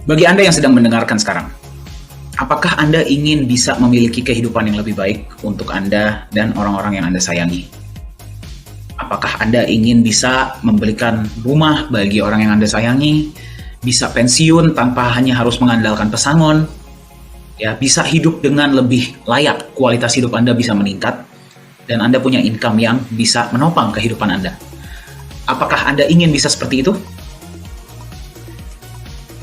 Bagi Anda yang sedang mendengarkan sekarang, apakah Anda ingin bisa memiliki kehidupan yang lebih baik untuk Anda dan orang-orang yang Anda sayangi? Apakah Anda ingin bisa membelikan rumah bagi orang yang Anda sayangi, bisa pensiun tanpa hanya harus mengandalkan pesangon, ya, bisa hidup dengan lebih layak, kualitas hidup Anda bisa meningkat, dan Anda punya income yang bisa menopang kehidupan Anda? Apakah Anda ingin bisa seperti itu?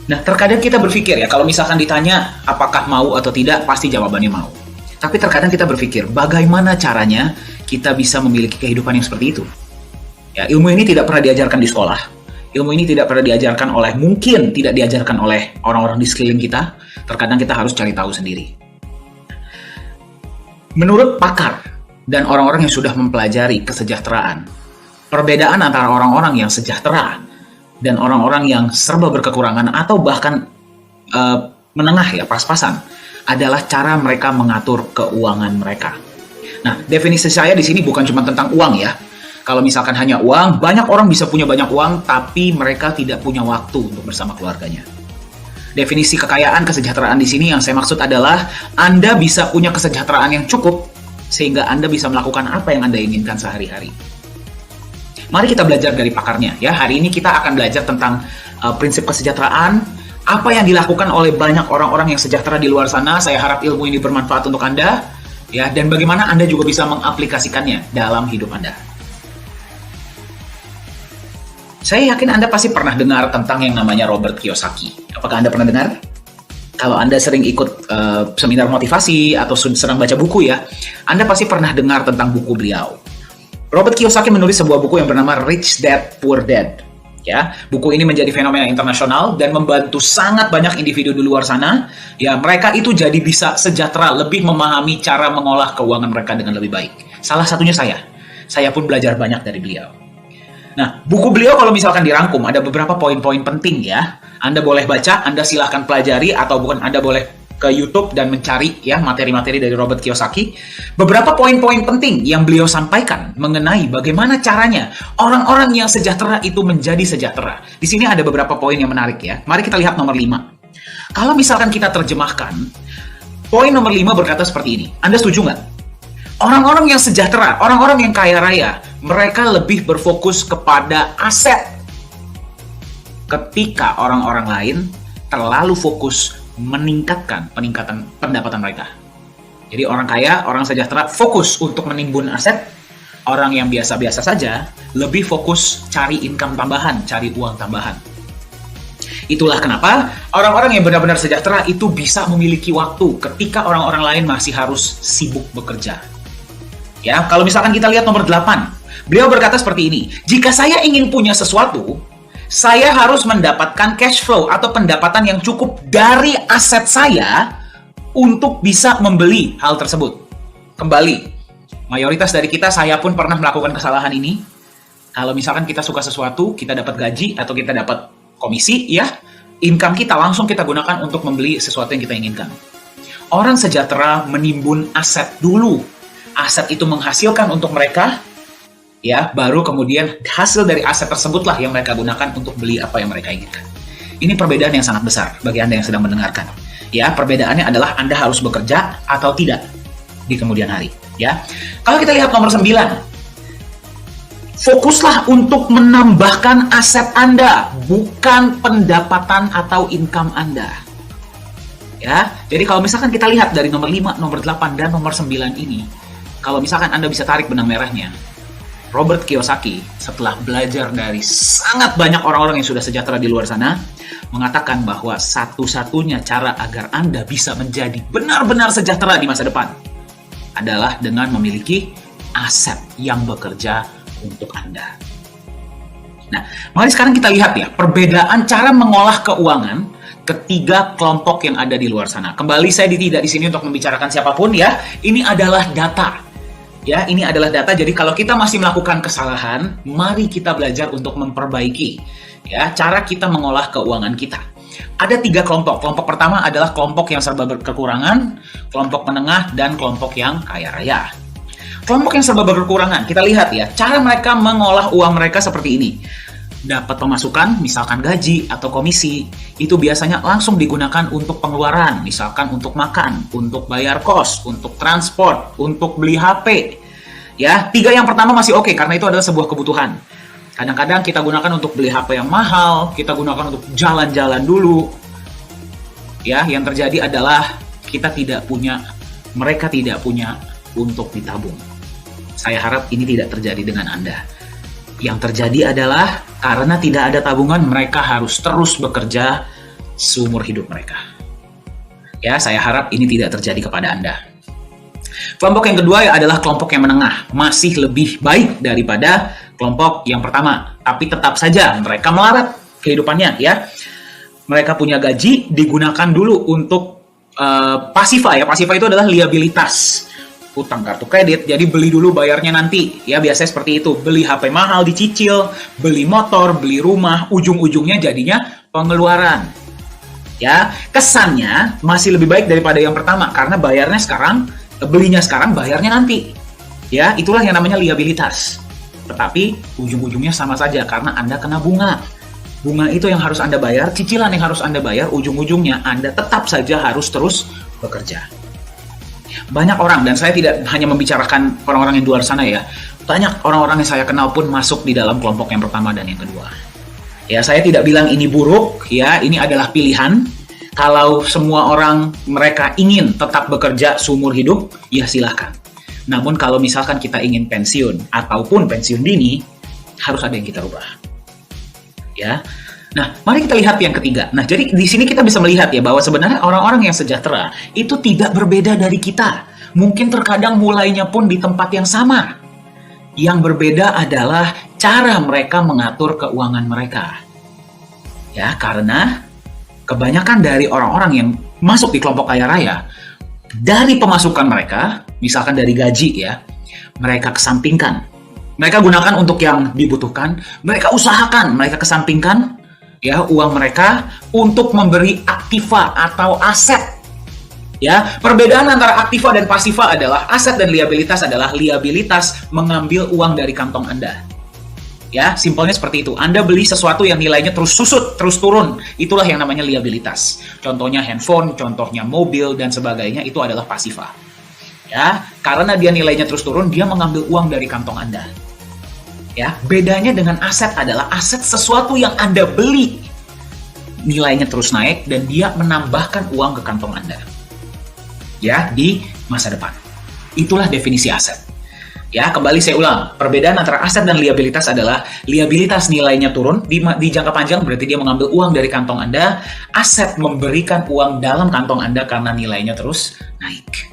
Nah, terkadang kita berpikir ya, kalau misalkan ditanya apakah mau atau tidak, pasti jawabannya mau. Tapi terkadang kita berpikir, bagaimana caranya kita bisa memiliki kehidupan yang seperti itu? Ya, ilmu ini tidak pernah diajarkan di sekolah. Ilmu ini tidak pernah diajarkan mungkin tidak diajarkan oleh orang-orang di sekeliling kita. Terkadang kita harus cari tahu sendiri. Menurut pakar dan orang-orang yang sudah mempelajari kesejahteraan, perbedaan antara orang-orang yang sejahtera dan orang-orang yang serba berkekurangan atau bahkan menengah ya, pas-pasan, adalah cara mereka mengatur keuangan mereka. Nah, definisi saya di sini bukan cuma tentang uang ya. Kalau misalkan hanya uang, banyak orang bisa punya banyak uang, tapi mereka tidak punya waktu untuk bersama keluarganya. Definisi kekayaan, kesejahteraan di sini yang saya maksud adalah Anda bisa punya kesejahteraan yang cukup sehingga Anda bisa melakukan apa yang Anda inginkan sehari-hari. Mari kita belajar dari pakarnya ya. Hari ini kita akan belajar tentang prinsip kesejahteraan, apa yang dilakukan oleh banyak orang-orang yang sejahtera di luar sana. Saya harap ilmu ini bermanfaat untuk Anda ya, dan bagaimana Anda juga bisa mengaplikasikannya dalam hidup Anda. Saya yakin Anda pasti pernah dengar tentang yang namanya Robert Kiyosaki. Apakah Anda pernah dengar? Kalau Anda sering ikut seminar motivasi atau sedang baca buku ya, Anda pasti pernah dengar tentang buku beliau. Robert Kiyosaki menulis sebuah buku yang bernama Rich Dad Poor Dad. Ya, buku ini menjadi fenomena internasional dan membantu sangat banyak individu di luar sana. Ya, mereka itu jadi bisa sejahtera, lebih memahami cara mengolah keuangan mereka dengan lebih baik. Salah satunya saya. Saya pun belajar banyak dari beliau. Nah, buku beliau kalau misalkan dirangkum ada beberapa poin-poin penting ya. Anda boleh baca, Anda silahkan pelajari, atau bukan Anda boleh ke YouTube dan mencari ya materi-materi dari Robert Kiyosaki. Beberapa poin-poin penting yang beliau sampaikan mengenai bagaimana caranya orang-orang yang sejahtera itu menjadi sejahtera. Di sini ada beberapa poin yang menarik ya. Mari kita lihat nomor 5. Kalau misalkan kita terjemahkan, poin nomor 5 berkata seperti ini. Anda setuju nggak? Orang-orang yang sejahtera, orang-orang yang kaya raya, mereka lebih berfokus kepada aset. Ketika orang-orang lain terlalu fokus meningkatkan pendapatan mereka. Jadi orang kaya, orang sejahtera fokus untuk menimbun aset. Orang yang biasa-biasa saja lebih fokus cari income tambahan, cari uang tambahan. Itulah kenapa orang-orang yang benar-benar sejahtera itu bisa memiliki waktu ketika orang-orang lain masih harus sibuk bekerja. Ya, kalau misalkan kita lihat nomor 8, beliau berkata seperti ini, jika saya ingin punya sesuatu, saya harus mendapatkan cash flow atau pendapatan yang cukup dari aset saya untuk bisa membeli hal tersebut. Kembali, mayoritas dari kita, saya pun pernah melakukan kesalahan ini. Kalau misalkan kita suka sesuatu, kita dapat gaji atau kita dapat komisi, ya, income kita langsung kita gunakan untuk membeli sesuatu yang kita inginkan. Orang sejahtera menimbun aset dulu. Aset itu menghasilkan untuk mereka, ya, baru kemudian hasil dari aset tersebutlah yang mereka gunakan untuk beli apa yang mereka inginkan. Ini perbedaan yang sangat besar bagi Anda yang sedang mendengarkan. Ya, perbedaannya adalah Anda harus bekerja atau tidak di kemudian hari. Ya, kalau kita lihat nomor 9, fokuslah untuk menambahkan aset Anda, bukan pendapatan atau income Anda. Ya, jadi kalau misalkan kita lihat dari nomor 5, nomor 8, dan nomor 9 ini, kalau misalkan Anda bisa tarik benang merahnya, Robert Kiyosaki setelah belajar dari sangat banyak orang-orang yang sudah sejahtera di luar sana, mengatakan bahwa satu-satunya cara agar Anda bisa menjadi benar-benar sejahtera di masa depan adalah dengan memiliki aset yang bekerja untuk Anda. Nah, mari sekarang kita lihat ya, perbedaan cara mengolah keuangan ketiga kelompok yang ada di luar sana. Kembali, saya tidak di sini untuk membicarakan siapapun ya. Ini adalah data. Ya, ini adalah data. Jadi kalau kita masih melakukan kesalahan, mari kita belajar untuk memperbaiki ya cara kita mengolah keuangan kita. Ada 3 kelompok. Kelompok pertama adalah kelompok yang serba berkekurangan, kelompok menengah, dan kelompok yang kaya raya. Kelompok yang serba berkekurangan, kita lihat ya, cara mereka mengolah uang mereka seperti ini. dapat pemasukan, misalkan gaji atau komisi, itu biasanya langsung digunakan untuk pengeluaran, misalkan untuk makan, untuk bayar kos, untuk transport, untuk beli HP. Ya, 3 yang pertama masih oke karena itu adalah sebuah kebutuhan. Kadang-kadang kita gunakan untuk beli HP yang mahal, kita gunakan untuk jalan-jalan dulu. Ya, yang terjadi adalah mereka tidak punya untuk ditabung. Saya harap ini tidak terjadi dengan Anda. Yang terjadi adalah karena tidak ada tabungan, mereka harus terus bekerja seumur hidup mereka. Ya, saya harap ini tidak terjadi kepada Anda. Kelompok yang kedua adalah kelompok yang menengah, masih lebih baik daripada kelompok yang pertama, tapi tetap saja mereka melarat kehidupannya. Ya, mereka punya gaji digunakan dulu untuk pasifa. Ya, pasifa itu adalah liabilitas. Utang kartu kredit, jadi beli dulu bayarnya nanti. Ya, biasanya seperti itu. Beli HP mahal dicicil, beli motor, beli rumah, ujung-ujungnya jadinya pengeluaran. Ya, kesannya masih lebih baik daripada yang pertama karena belinya sekarang, bayarnya nanti. Ya, itulah yang namanya liabilitas. Tetapi ujung-ujungnya sama saja karena Anda kena bunga. Bunga itu yang harus Anda bayar, cicilan yang harus Anda bayar, ujung-ujungnya Anda tetap saja harus terus bekerja. Banyak orang, dan saya tidak hanya membicarakan orang-orang yang di luar sana ya, banyak orang-orang yang saya kenal pun masuk di dalam kelompok yang pertama dan yang kedua. Ya, saya tidak bilang ini buruk, ya, ini adalah pilihan. Kalau semua orang mereka ingin tetap bekerja seumur hidup, ya silahkan. Namun kalau misalkan kita ingin pensiun ataupun pensiun dini, harus ada yang kita rubah. Ya. Nah, mari kita lihat yang ketiga. Nah, jadi di sini kita bisa melihat ya bahwa sebenarnya orang-orang yang sejahtera itu tidak berbeda dari kita. Mungkin terkadang mulainya pun di tempat yang sama. Yang berbeda adalah cara mereka mengatur keuangan mereka. Ya, karena kebanyakan dari orang-orang yang masuk di kelompok kaya raya, dari pemasukan mereka, misalkan dari gaji ya, mereka kesampingkan. Mereka gunakan untuk yang dibutuhkan, mereka usahakan, mereka kesampingkan ya uang mereka untuk memberi aktiva atau aset. Ya, perbedaan antara aktiva dan pasiva adalah aset dan liabilitas adalah liabilitas mengambil uang dari kantong Anda. Ya, simpelnya seperti itu. Anda beli sesuatu yang nilainya terus susut, terus turun. Itulah yang namanya liabilitas. Contohnya handphone, contohnya mobil dan sebagainya, itu adalah pasiva. Ya, karena dia nilainya terus turun, dia mengambil uang dari kantong Anda. Ya, bedanya dengan aset adalah aset sesuatu yang Anda beli nilainya terus naik dan dia menambahkan uang ke kantong Anda. Ya, di masa depan. Itulah definisi aset. Ya, kembali saya ulang, perbedaan antara aset dan liabilitas adalah liabilitas nilainya turun di jangka panjang berarti dia mengambil uang dari kantong Anda, aset memberikan uang dalam kantong Anda karena nilainya terus naik.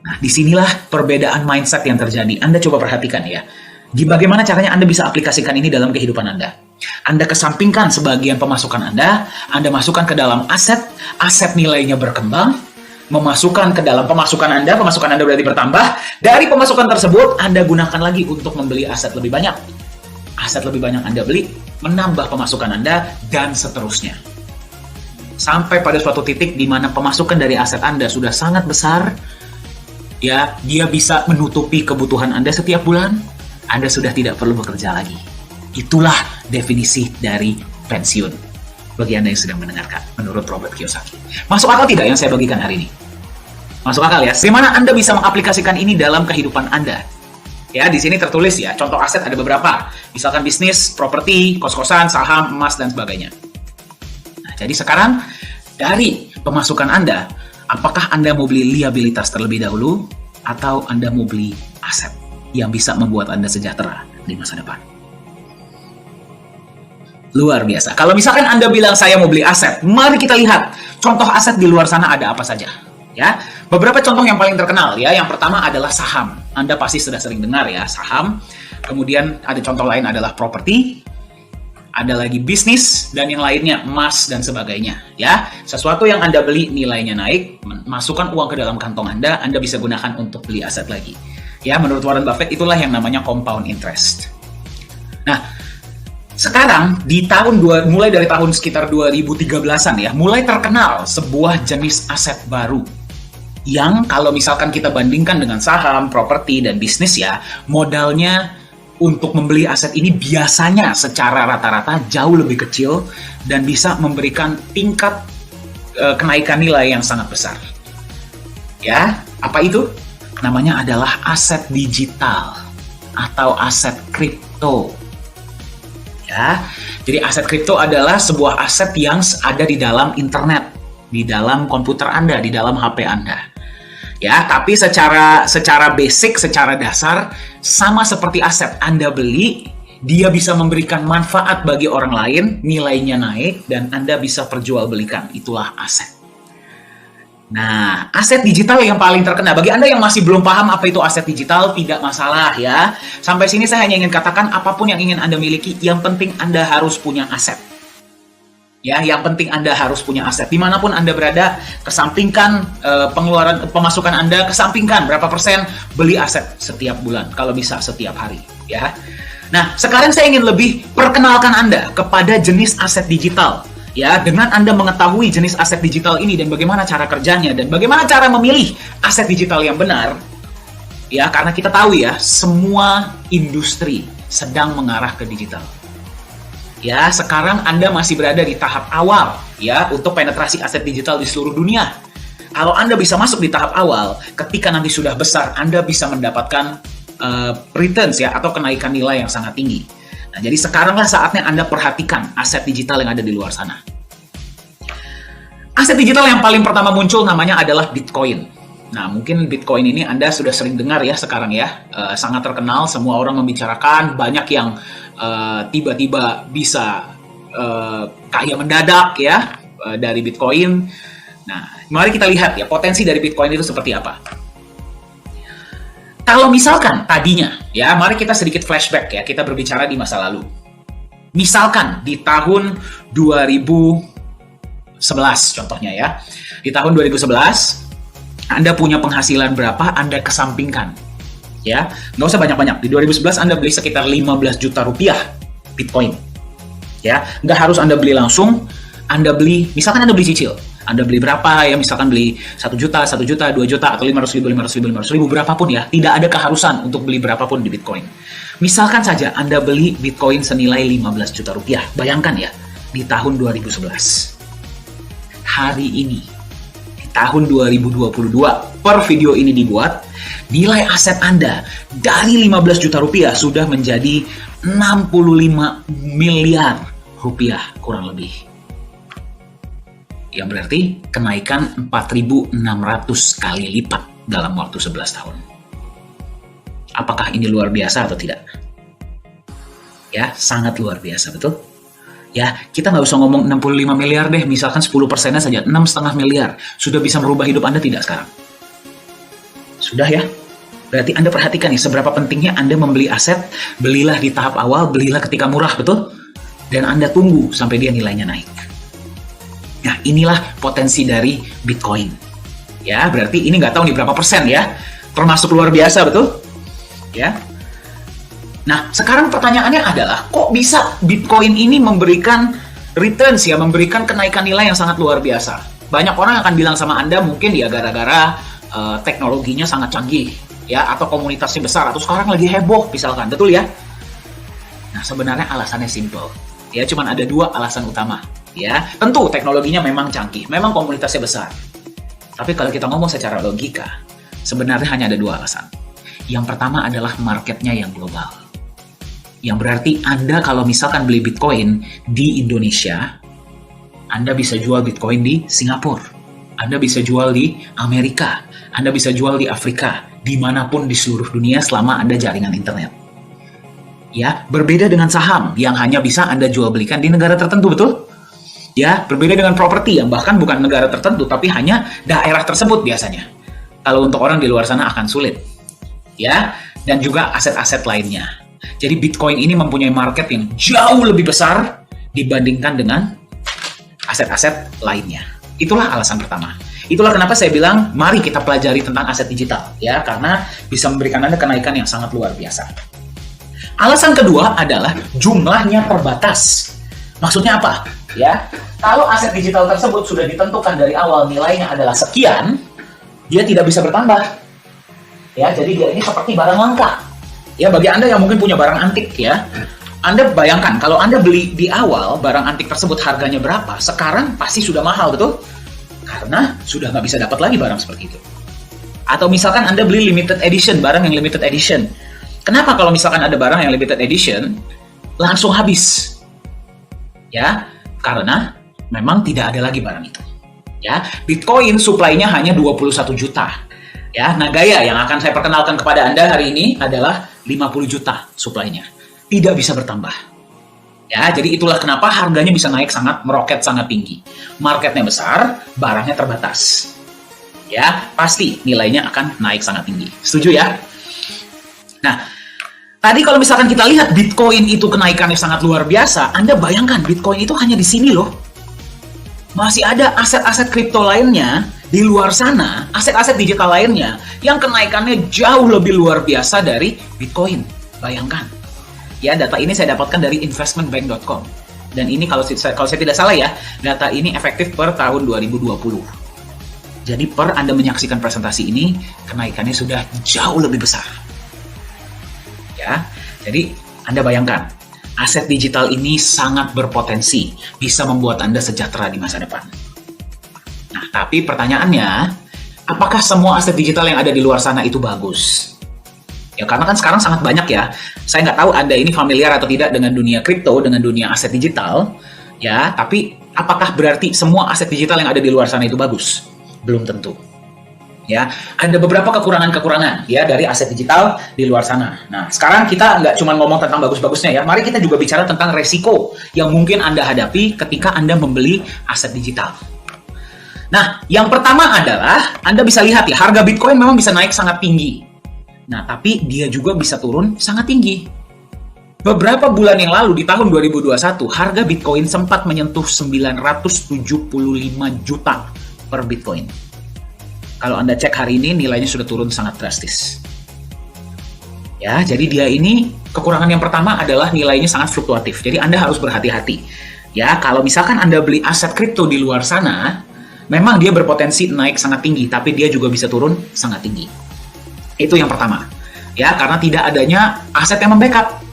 Nah, disinilah perbedaan mindset yang terjadi. Anda coba perhatikan ya. Bagaimana caranya Anda bisa aplikasikan ini dalam kehidupan Anda? Anda kesampingkan sebagian pemasukan Anda masukkan ke dalam aset nilainya berkembang, memasukkan ke dalam pemasukan Anda berarti bertambah, dari pemasukan tersebut Anda gunakan lagi untuk membeli aset lebih banyak. Aset lebih banyak Anda beli, menambah pemasukan Anda, dan seterusnya. Sampai pada suatu titik di mana pemasukan dari aset Anda sudah sangat besar, ya, dia bisa menutupi kebutuhan Anda setiap bulan, Anda sudah tidak perlu bekerja lagi. Itulah definisi dari pensiun. Bagi Anda yang sedang mendengarkan, menurut Robert Kiyosaki. Masuk akal tidak yang saya bagikan hari ini? Masuk akal ya? Bagaimana Anda bisa mengaplikasikan ini dalam kehidupan Anda? Ya, di sini tertulis ya, contoh aset ada beberapa. Misalkan bisnis, properti, kos-kosan, saham, emas, dan sebagainya. Nah, jadi sekarang, dari pemasukan Anda, apakah Anda mau beli liabilitas terlebih dahulu, atau Anda mau beli aset yang bisa membuat Anda sejahtera di masa depan? Luar biasa. Kalau misalkan Anda bilang saya mau beli aset, mari kita lihat contoh aset di luar sana ada apa saja. Ya, beberapa contoh yang paling terkenal ya. Yang pertama adalah saham. Anda pasti sudah sering dengar ya, saham. Kemudian ada contoh lain adalah properti, ada lagi bisnis dan yang lainnya emas dan sebagainya. Ya, sesuatu yang Anda beli nilainya naik, masukkan uang ke dalam kantong Anda bisa gunakan untuk beli aset lagi. Ya, menurut Warren Buffett itulah yang namanya compound interest. Nah, sekarang mulai dari tahun sekitar 2013-an ya, mulai terkenal sebuah jenis aset baru yang kalau misalkan kita bandingkan dengan saham, properti dan bisnis ya, modalnya untuk membeli aset ini biasanya secara rata-rata jauh lebih kecil dan bisa memberikan tingkat kenaikan nilai yang sangat besar. Ya, apa itu? Namanya adalah aset digital atau aset kripto. Ya, jadi aset kripto adalah sebuah aset yang ada di dalam internet, di dalam komputer Anda, di dalam HP Anda. Ya, tapi secara basic, secara dasar, sama seperti aset Anda beli, dia bisa memberikan manfaat bagi orang lain, nilainya naik, dan Anda bisa perjualbelikan. Itulah aset. Nah, aset digital yang paling terkenal, bagi Anda yang masih belum paham apa itu aset digital, tidak masalah ya. Sampai sini saya hanya ingin katakan, apapun yang ingin Anda miliki, yang penting Anda harus punya aset. Ya, yang penting Anda harus punya aset. Dimanapun Anda berada, kesampingkan pemasukan Anda, kesampingkan berapa persen beli aset setiap bulan, kalau bisa setiap hari. Ya. Nah, sekarang saya ingin lebih perkenalkan Anda kepada jenis aset digital. Ya, dengan Anda mengetahui jenis aset digital ini dan bagaimana cara kerjanya dan bagaimana cara memilih aset digital yang benar. Ya, karena kita tahu ya, semua industri sedang mengarah ke digital. Ya, sekarang Anda masih berada di tahap awal ya untuk penetrasi aset digital di seluruh dunia. Kalau Anda bisa masuk di tahap awal, ketika nanti sudah besar, Anda bisa mendapatkan returns ya atau kenaikan nilai yang sangat tinggi. Nah, jadi sekaranglah saatnya Anda perhatikan aset digital yang ada di luar sana. Aset digital yang paling pertama muncul namanya adalah Bitcoin. Nah, mungkin Bitcoin ini Anda sudah sering dengar ya sekarang ya, sangat terkenal, semua orang membicarakan, banyak yang tiba-tiba bisa kaya mendadak ya dari Bitcoin. Nah, mari kita lihat ya potensi dari Bitcoin itu seperti apa. Kalau misalkan tadinya ya, mari kita sedikit flashback ya, kita berbicara di masa lalu. Misalkan di tahun 2011 contohnya ya. Di tahun 2011 Anda punya penghasilan berapa, Anda kesampingkan. Ya, nggak usah banyak-banyak. Di 2011 Anda beli sekitar 15 juta rupiah Bitcoin. Ya, nggak harus Anda beli langsung. Anda beli, misalkan Anda beli cicil. Anda beli berapa ya, misalkan beli 1 juta, 1 juta, 2 juta, atau 500 ribu, berapapun ya. Tidak ada keharusan untuk beli berapapun di Bitcoin. Misalkan saja Anda beli Bitcoin senilai 15 juta rupiah. Bayangkan ya, di tahun 2011. Hari ini, di tahun 2022, per video ini dibuat, nilai aset Anda dari 15 juta rupiah sudah menjadi 65 miliar rupiah kurang lebih. Yang berarti kenaikan 4.600 kali lipat dalam waktu 11 tahun. Apakah ini luar biasa atau tidak? Ya, sangat luar biasa, betul? Ya, kita nggak usah ngomong 65 miliar deh, misalkan 10%-nya saja, 6,5 miliar. Sudah bisa merubah hidup Anda tidak sekarang? Sudah ya? Berarti Anda perhatikan nih, seberapa pentingnya Anda membeli aset, belilah di tahap awal, belilah ketika murah, betul? Dan Anda tunggu sampai dia nilainya naik. Nah, inilah potensi dari Bitcoin. Ya, berarti ini nggak tahu nih berapa persen ya. Termasuk luar biasa, betul? Ya. Nah, sekarang pertanyaannya adalah, kok bisa Bitcoin ini memberikan returns ya, memberikan kenaikan nilai yang sangat luar biasa? Banyak orang akan bilang sama Anda mungkin ya gara-gara teknologinya sangat canggih, ya, atau komunitasnya besar, atau sekarang lagi heboh, misalkan, betul ya? Nah, sebenarnya alasannya simple. Ya, cuman ada 2 alasan utama. Ya, tentu teknologinya memang canggih, memang komunitasnya besar. Tapi kalau kita ngomong secara logika, sebenarnya hanya ada 2 alasan. Yang pertama adalah marketnya yang global. Yang berarti Anda kalau misalkan beli Bitcoin di Indonesia, Anda bisa jual Bitcoin di Singapura, Anda bisa jual di Amerika, Anda bisa jual di Afrika, dimanapun di seluruh dunia selama Anda jaringan internet. Ya, berbeda dengan saham yang hanya bisa Anda jual belikan di negara tertentu, betul? Ya, berbeda dengan properti yang bahkan bukan negara tertentu, tapi hanya daerah tersebut biasanya. Kalau untuk orang di luar sana akan sulit. Ya, dan juga aset-aset lainnya. Jadi Bitcoin ini mempunyai market yang jauh lebih besar dibandingkan dengan aset-aset lainnya. Itulah alasan pertama. Itulah kenapa saya bilang, mari kita pelajari tentang aset digital. Ya, karena bisa memberikan Anda kenaikan yang sangat luar biasa. Alasan kedua adalah jumlahnya terbatas. Maksudnya apa? Ya, kalau aset digital tersebut sudah ditentukan dari awal nilainya adalah sekian, dia tidak bisa bertambah. Ya, jadi dia ini seperti barang langka. Ya, bagi Anda yang mungkin punya barang antik ya, Anda bayangkan kalau Anda beli di awal barang antik tersebut harganya berapa, sekarang pasti sudah mahal, betul? Karena sudah nggak bisa dapat lagi barang seperti itu. Atau misalkan Anda beli limited edition, barang yang limited edition. Kenapa kalau misalkan ada barang yang limited edition langsung habis? Ya, karena memang tidak ada lagi barang itu. Ya, Bitcoin supply-nya hanya 21 juta. Ya, Nagaya yang akan saya perkenalkan kepada Anda hari ini adalah 50 juta supply-nya. Tidak bisa bertambah. Ya, jadi itulah kenapa harganya bisa naik meroket sangat tinggi. Marketnya besar, barangnya terbatas. Ya, pasti nilainya akan naik sangat tinggi. Setuju ya? Nah, tadi kalau misalkan kita lihat Bitcoin itu kenaikannya sangat luar biasa, Anda bayangkan Bitcoin itu hanya di sini loh. Masih ada aset-aset kripto lainnya di luar sana, aset-aset digital lainnya yang kenaikannya jauh lebih luar biasa dari Bitcoin. Bayangkan. Ya, data ini saya dapatkan dari investmentbank.com. Dan ini kalau saya tidak salah ya, data ini efektif per tahun 2020. Jadi per Anda menyaksikan presentasi ini, kenaikannya sudah jauh lebih besar. Ya, jadi Anda bayangkan, aset digital ini sangat berpotensi bisa membuat Anda sejahtera di masa depan. Nah, tapi pertanyaannya, apakah semua aset digital yang ada di luar sana itu bagus? Ya, karena kan sekarang sangat banyak ya. Saya nggak tahu Anda ini familiar atau tidak dengan dunia kripto, dengan dunia aset digital. Ya, tapi apakah berarti semua aset digital yang ada di luar sana itu bagus? Belum tentu. Ya, ada beberapa kekurangan-kekurangan ya dari aset digital di luar sana. Nah, sekarang kita nggak cuma ngomong tentang bagus-bagusnya ya. Mari kita juga bicara tentang resiko yang mungkin Anda hadapi ketika Anda membeli aset digital. Nah, yang pertama adalah Anda bisa lihat ya, harga Bitcoin memang bisa naik sangat tinggi. Nah, tapi dia juga bisa turun sangat tinggi. Beberapa bulan yang lalu di tahun 2021, harga Bitcoin sempat menyentuh 975 juta per Bitcoin. Kalau Anda cek hari ini, nilainya sudah turun sangat drastis. Ya, jadi dia ini kekurangan yang pertama adalah nilainya sangat fluktuatif. Jadi Anda harus berhati-hati. Ya, kalau misalkan Anda beli aset kripto di luar sana, memang dia berpotensi naik sangat tinggi, tapi dia juga bisa turun sangat tinggi. Itu yang pertama. Ya, karena tidak adanya aset yang membackup.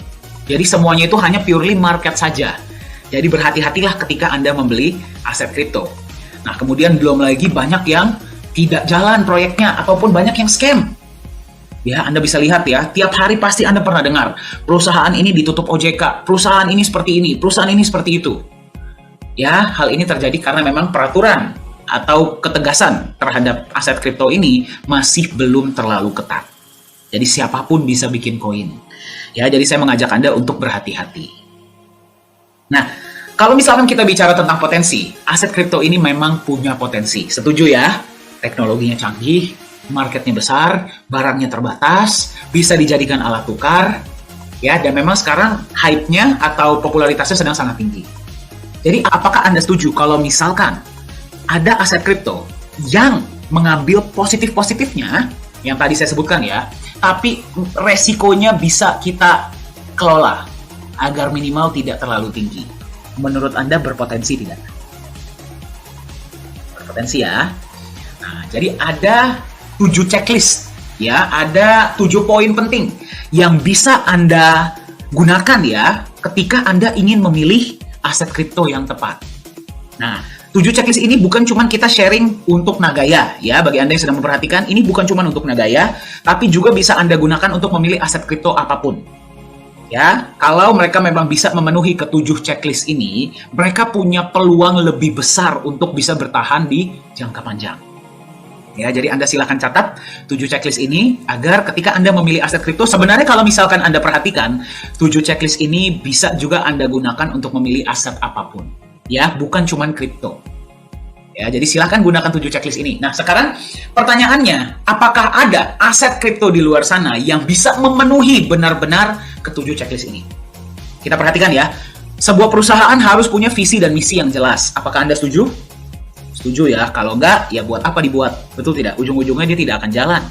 Jadi semuanya itu hanya purely market saja. Jadi berhati-hatilah ketika Anda membeli aset kripto. Nah, kemudian belum lagi banyak yang tidak jalan proyeknya ataupun banyak yang scam. Ya, Anda bisa lihat ya, tiap hari pasti Anda pernah dengar perusahaan ini ditutup OJK, perusahaan ini seperti ini, perusahaan ini seperti itu. Ya, hal ini terjadi karena memang peraturan atau ketegasan terhadap aset kripto ini masih belum terlalu ketat. Jadi siapapun bisa bikin koin. Ya, jadi saya mengajak Anda untuk berhati-hati. Nah, kalau misalkan kita bicara tentang potensi, aset kripto ini memang punya potensi. Setuju ya? Teknologinya canggih, marketnya besar, barangnya terbatas, bisa dijadikan alat tukar, ya, dan memang sekarang hype-nya atau popularitasnya sedang sangat tinggi. Jadi, apakah Anda setuju kalau misalkan ada aset kripto yang mengambil positif-positifnya, yang tadi saya sebutkan ya, tapi resikonya bisa kita kelola agar minimal tidak terlalu tinggi? Menurut Anda berpotensi tidak? Berpotensi ya. Nah, jadi ada 7 checklist, ya, ada 7 poin penting yang bisa Anda gunakan ya ketika Anda ingin memilih aset kripto yang tepat. Nah, 7 checklist ini bukan cuma kita sharing untuk Nagaya ya, bagi Anda yang sedang memperhatikan, ini bukan cuma untuk Nagaya, tapi juga bisa Anda gunakan untuk memilih aset kripto apapun. Ya, kalau mereka memang bisa memenuhi ke-7 checklist ini, mereka punya peluang lebih besar untuk bisa bertahan di jangka panjang. Ya, jadi Anda silakan catat 7 checklist ini agar ketika Anda memilih aset kripto, sebenarnya kalau misalkan Anda perhatikan, 7 checklist ini bisa juga Anda gunakan untuk memilih aset apapun. Ya, bukan cuma kripto. Ya, jadi silakan gunakan 7 checklist ini. Nah, sekarang pertanyaannya, apakah ada aset kripto di luar sana yang bisa memenuhi benar-benar ke-7 checklist ini? Kita perhatikan ya, sebuah perusahaan harus punya visi dan misi yang jelas. Apakah Anda setuju? Setuju ya, kalau enggak, ya buat apa dibuat? Betul tidak? Ujung-ujungnya dia tidak akan jalan.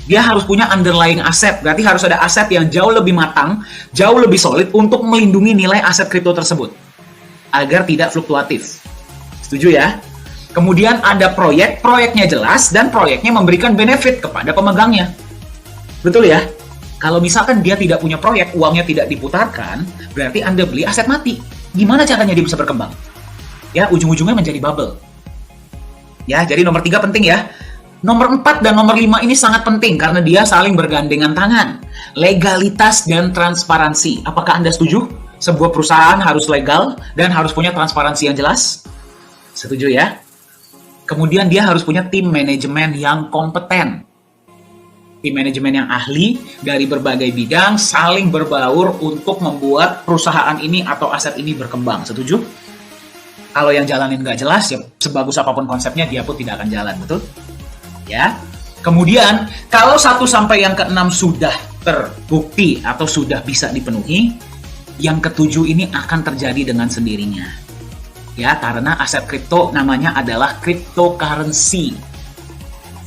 Dia harus punya underlying aset, berarti harus ada aset yang jauh lebih matang, jauh lebih solid untuk melindungi nilai aset kripto tersebut, agar tidak fluktuatif. Setuju ya? Kemudian ada proyeknya jelas dan proyeknya memberikan benefit kepada pemegangnya. Betul ya? Kalau misalkan dia tidak punya proyek, uangnya tidak diputarkan, berarti Anda beli aset mati. Gimana caranya dia bisa berkembang? Ya, ujung-ujungnya menjadi bubble. Ya, jadi nomor 3 penting ya. Nomor 4 dan nomor 5 ini sangat penting karena dia saling bergandengan tangan. Legalitas dan transparansi. Apakah Anda setuju? Sebuah perusahaan harus legal dan harus punya transparansi yang jelas? Setuju ya? Kemudian dia harus punya tim manajemen yang kompeten. Tim manajemen yang ahli dari berbagai bidang saling berbaur untuk membuat perusahaan ini atau aset ini berkembang. Setuju? Kalau yang jalanin nggak jelas, ya sebagus apapun konsepnya, dia pun tidak akan jalan, betul? Ya. Kemudian, kalau 1 sampai yang ke-6 sudah terbukti atau sudah bisa dipenuhi, yang ke-7 ini akan terjadi dengan sendirinya. Ya, karena aset kripto namanya adalah cryptocurrency.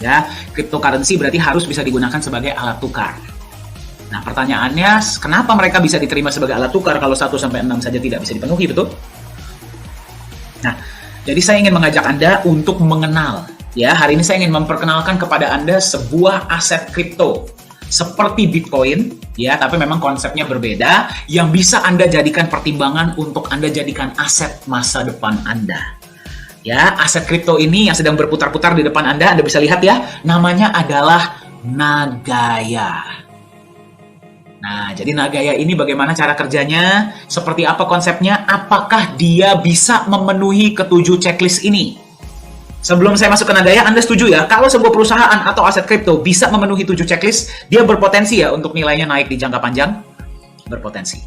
Ya, cryptocurrency berarti harus bisa digunakan sebagai alat tukar. Nah, pertanyaannya, kenapa mereka bisa diterima sebagai alat tukar kalau 1 sampai 6 saja tidak bisa dipenuhi, betul? Nah, jadi saya ingin mengajak Anda untuk mengenal. Ya, hari ini saya ingin memperkenalkan kepada Anda sebuah aset kripto seperti Bitcoin, ya, tapi memang konsepnya berbeda yang bisa Anda jadikan pertimbangan untuk Anda jadikan aset masa depan Anda. Ya, aset kripto ini yang sedang berputar-putar di depan Anda bisa lihat ya, namanya adalah Nagaya. Nah, jadi Nagaya ini bagaimana cara kerjanya? Seperti apa konsepnya? Apakah dia bisa memenuhi ke-7 checklist ini? Sebelum saya masuk ke Nagaya, Anda setuju ya? Kalau sebuah perusahaan atau aset kripto bisa memenuhi 7 checklist, dia berpotensi ya untuk nilainya naik di jangka panjang? Berpotensi.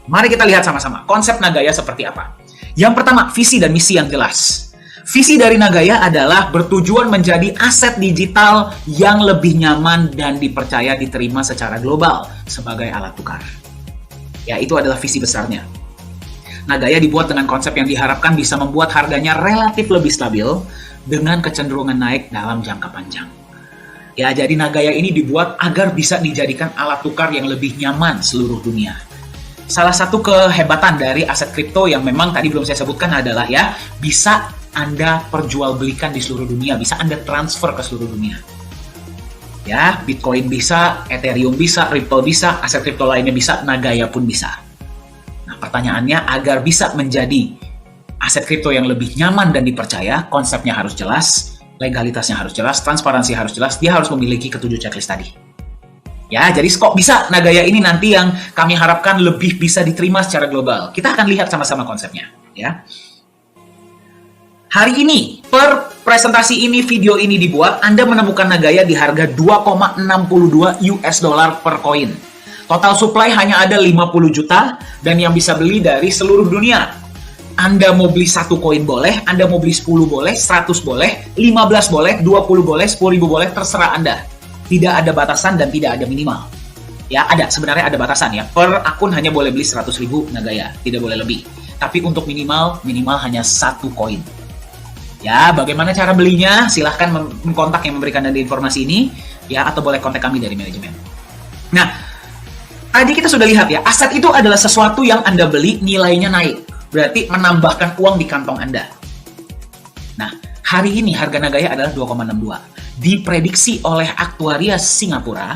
Mari kita lihat sama-sama konsep Nagaya seperti apa. Yang pertama, visi dan misi yang jelas. Visi dari Nagaya adalah bertujuan menjadi aset digital yang lebih nyaman dan dipercaya diterima secara global sebagai alat tukar. Ya, itu adalah visi besarnya. Nagaya dibuat dengan konsep yang diharapkan bisa membuat harganya relatif lebih stabil dengan kecenderungan naik dalam jangka panjang. Ya, jadi Nagaya ini dibuat agar bisa dijadikan alat tukar yang lebih nyaman seluruh dunia. Salah satu kehebatan dari aset kripto yang memang tadi belum saya sebutkan adalah ya, bisa Anda perjualbelikan di seluruh dunia, bisa Anda transfer ke seluruh dunia. Ya, Bitcoin bisa, Ethereum bisa, Ripple bisa, aset kripto lainnya bisa, Nagaya pun bisa. Nah, pertanyaannya agar bisa menjadi aset kripto yang lebih nyaman dan dipercaya, konsepnya harus jelas, legalitasnya harus jelas, transparansi harus jelas, dia harus memiliki ke-7 checklist tadi. Ya, jadi kok bisa Nagaya ini nanti yang kami harapkan lebih bisa diterima secara global. Kita akan lihat sama-sama konsepnya, ya. Hari ini, per presentasi ini, video ini dibuat, Anda menemukan Nagaya di harga 2,62 US dollar per koin. Total supply hanya ada 50 juta, dan yang bisa beli dari seluruh dunia. Anda mau beli 1 koin boleh, Anda mau beli 10 boleh, 100 boleh, 15 boleh, 20 boleh, 10.000 boleh, terserah Anda. Tidak ada batasan dan tidak ada minimal. Ya, sebenarnya ada batasan ya. Per akun hanya boleh beli 100.000 Nagaya, tidak boleh lebih. Tapi untuk minimal hanya 1 koin. Ya, bagaimana cara belinya? Silahkan mengkontak yang memberikan Anda informasi ini, ya, atau boleh kontak kami dari manajemen. Nah, tadi kita sudah lihat ya, aset itu adalah sesuatu yang Anda beli, nilainya naik. Berarti menambahkan uang di kantong Anda. Nah, hari ini harga Nagaya adalah 2,62. Diprediksi oleh aktuaria Singapura,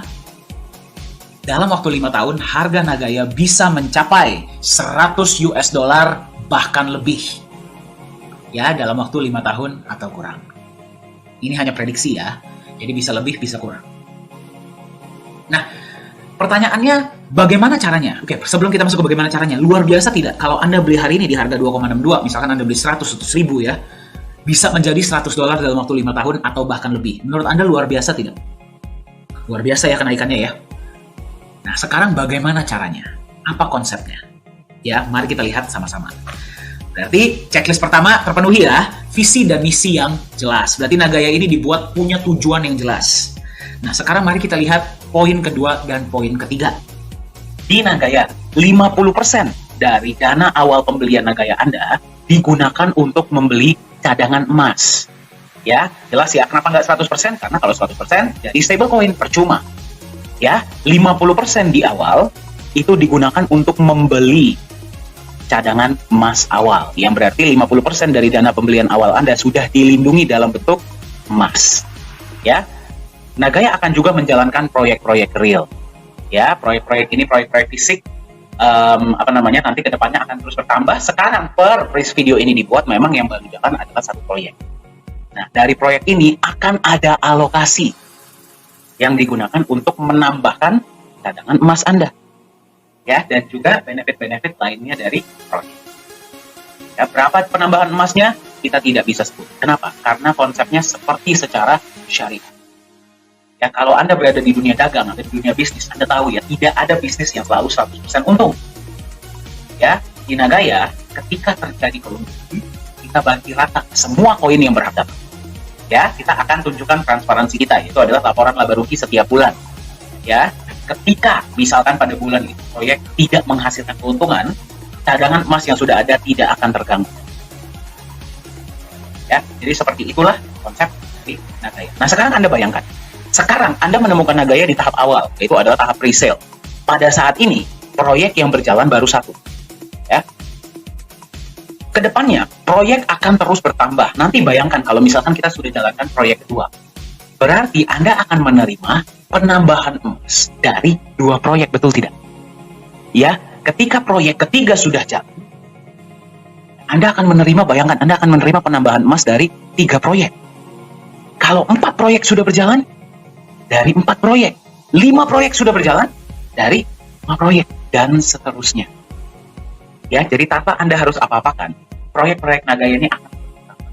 dalam waktu 5 tahun, harga Nagaya bisa mencapai 100 US dollar bahkan lebih. Ya, dalam waktu 5 tahun atau kurang. Ini hanya prediksi ya, jadi bisa lebih, bisa kurang. Nah, pertanyaannya bagaimana caranya? Oke, sebelum kita masuk ke bagaimana caranya, luar biasa tidak? Kalau Anda beli hari ini di harga 2,62, misalkan Anda beli 100.000 ya, bisa menjadi 100 dolar dalam waktu 5 tahun atau bahkan lebih. Menurut Anda luar biasa tidak? Luar biasa ya kenaikannya ya. Nah, sekarang bagaimana caranya? Apa konsepnya? Ya, mari kita lihat sama-sama. Berarti checklist pertama terpenuhi ya, visi dan misi yang jelas. Berarti Nagaya ini dibuat punya tujuan yang jelas. Nah, sekarang mari kita lihat poin kedua dan poin ketiga. Di Nagaya, 50% dari dana awal pembelian Nagaya Anda digunakan untuk membeli cadangan emas. Ya, jelas ya, kenapa nggak 100%? Karena kalau 100% jadi stablecoin, percuma. Ya, 50% di awal itu digunakan untuk membeli cadangan emas awal, yang berarti 50% dari dana pembelian awal Anda sudah dilindungi dalam bentuk emas. Ya, Nagaya akan juga menjalankan proyek-proyek real. Ya, proyek-proyek ini proyek-proyek fisik nanti kedepannya akan terus bertambah. Sekarang per video ini dibuat memang yang baru jalan adalah satu proyek. Nah, dari proyek ini akan ada alokasi yang digunakan untuk menambahkan cadangan emas Anda. Ya, dan juga benefit-benefit lainnya dari proyek. Ya, berapa penambahan emasnya kita tidak bisa sebut. Kenapa? Karena konsepnya seperti secara syariah. Ya, kalau Anda berada di dunia dagang atau di dunia bisnis, Anda tahu ya, tidak ada bisnis yang selalu 100% untung. Ya, di Nagaya, ketika terjadi keuntungan, kita bagi rata semua koin yang berharga. Ya, kita akan tunjukkan transparansi kita, itu adalah laporan laba rugi setiap bulan. Ya, ketika misalkan pada bulan itu proyek tidak menghasilkan keuntungan, cadangan emas yang sudah ada tidak akan terganggu. Ya, jadi seperti itulah konsep di Nagaya. Nah, sekarang Anda bayangkan. Sekarang Anda menemukan Nagaya di tahap awal, yaitu adalah tahap pre-sale. Pada saat ini, proyek yang berjalan baru satu. Ya. Kedepannya, proyek akan terus bertambah. Nanti bayangkan kalau misalkan kita sudah jalankan proyek kedua. Berarti Anda akan menerima penambahan emas dari 2 proyek, betul tidak? Ya, ketika proyek ketiga sudah jalan, Anda akan menerima, bayangkan, Anda akan menerima penambahan emas dari 3 proyek. Kalau 4 proyek sudah berjalan, dari 4 proyek, 5 proyek sudah berjalan, dari 5 proyek, dan seterusnya. Ya, jadi tanpa Anda harus apa-apakan, proyek-proyek Nagaya ini akan bertambah.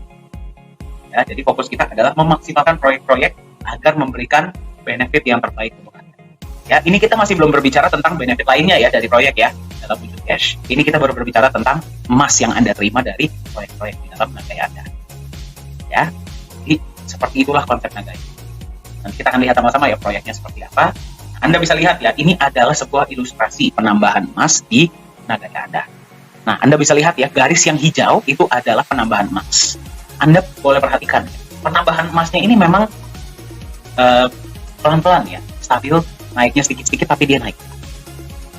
Ya, jadi fokus kita adalah memaksimalkan proyek-proyek agar memberikan benefit yang terbaik untuk Anda. Ya, ini kita masih belum berbicara tentang benefit lainnya ya dari proyek ya, dalam wujud cash. Ini kita baru berbicara tentang emas yang Anda terima dari proyek-proyek di dalam Nagaya Anda. Ya, jadi seperti itulah konsep Nagaya. Nanti kita akan lihat sama-sama ya proyeknya seperti apa. Anda bisa lihat ya, ini adalah sebuah ilustrasi penambahan emas di Nagaya Anda. Nah, Anda bisa lihat ya, garis yang hijau itu adalah penambahan emas. Anda boleh perhatikan, penambahan emasnya ini memang pelan-pelan ya, stabil, naiknya sedikit-sedikit tapi dia naik.